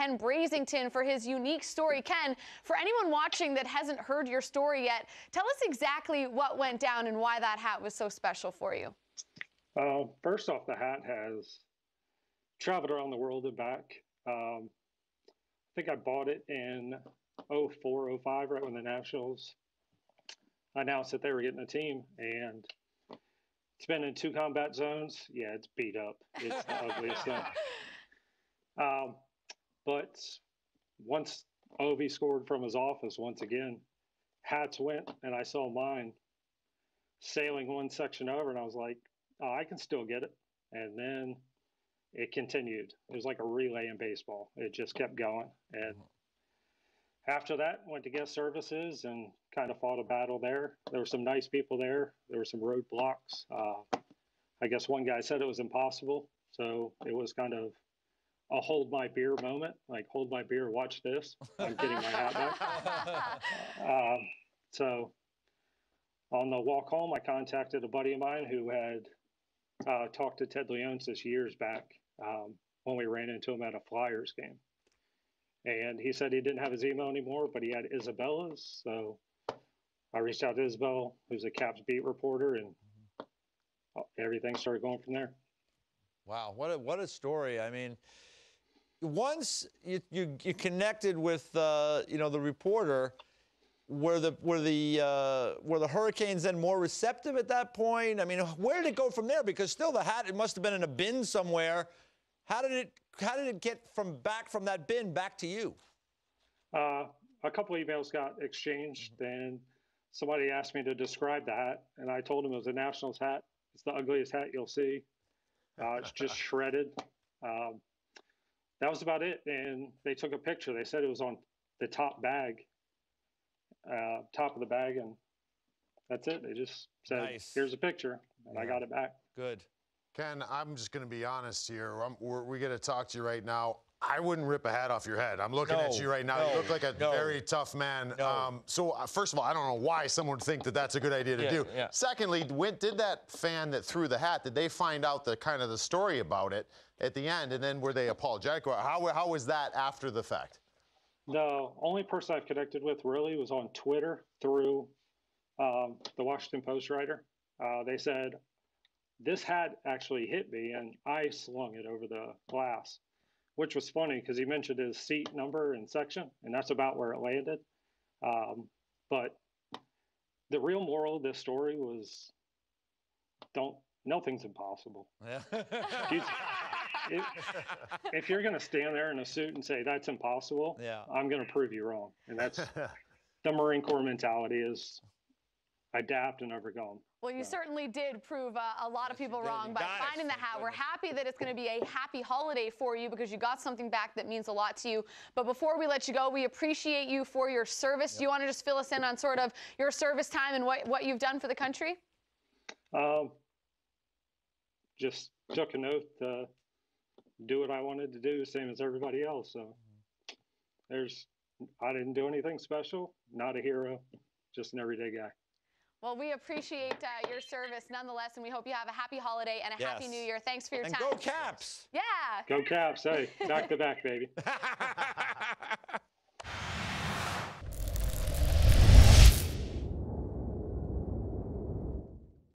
Ken Brasington for his unique story. Ken, for anyone watching that hasn't heard your story yet, tell us exactly what went down and why that hat was so special for you. First off, the hat has traveled around the world and back. I think I bought it in 04, 05, right when the Nationals announced that they were getting a team, and it's been in 2 combat zones. Yeah, it's beat up. It's the ugliest thing. But once Ovi scored from his office once again, hats went, and I saw mine sailing one section over, and I was like, oh, I can still get it. And then it continued. It was like a relay in baseball. It just kept going. And after that, went to guest services and kind of fought a battle there. There were some nice people there. There were some roadblocks. I guess one guy said it was impossible. So it was kind of a hold my beer moment, like hold my beer, watch this. I'm getting my hat back. So on the walk home, I contacted a buddy of mine who had talked to Ted Leonsis years back when we ran into him at a Flyers game. And he said he didn't have his email anymore, but he had Isabella's. So I reached out to Isabel, who's a Caps beat reporter, and everything started going from there. Wow, what a story! I mean, once you connected with the reporter, were the Hurricanes then more receptive at that point? I mean, where did it go from there? Because still the hat, it must have been in a bin somewhere. How did it get back from that bin back to you? A couple emails got exchanged, and somebody asked me to describe the hat, and I told him it was a Nationals hat. It's the ugliest hat you'll see. It's just shredded. That was about it. And they took a picture. They said it was on the top bag, top of the bag, and that's it. They just said, nice. Here's a picture, and I got it back. Good. Ken, I'm just going to be honest here. We're going to talk to you right now. I wouldn't rip a hat off your head. I'm looking at you right now. You look like a very tough man. So first of all, I don't know why someone would think that that's a good idea to do. Yeah. Secondly, did that fan that threw the hat, did they find out the kind of the story about it at the end, and then were they apologetic? How was that after the fact? The only person I've connected with really was on Twitter through the Washington Post writer. They said, this hat actually hit me, and I slung it over the glass, which was funny because he mentioned his seat number and section, and that's about where it landed. But the real moral of this story was nothing's impossible. Yeah. If you're going to stand there in a suit and say that's impossible, I'm going to prove you wrong. And that's the Marine Corps mentality, is adapt and overcome. Well, you certainly did prove a lot of people wrong by finding the hat. We're happy that it's going to be a happy holiday for you because you got something back that means a lot to you. But before we let you go, we appreciate you for your service. Do you want to just fill us in on sort of your service time and what you've done for the country? Just took an oath to do what I wanted to do, same as everybody else. So I didn't do anything special, not a hero, just an everyday guy. Well, we appreciate your service nonetheless, and we hope you have a happy holiday and a happy new year. Thanks for your time. And go Caps! Yeah. Go Caps. Hey, back to back, baby.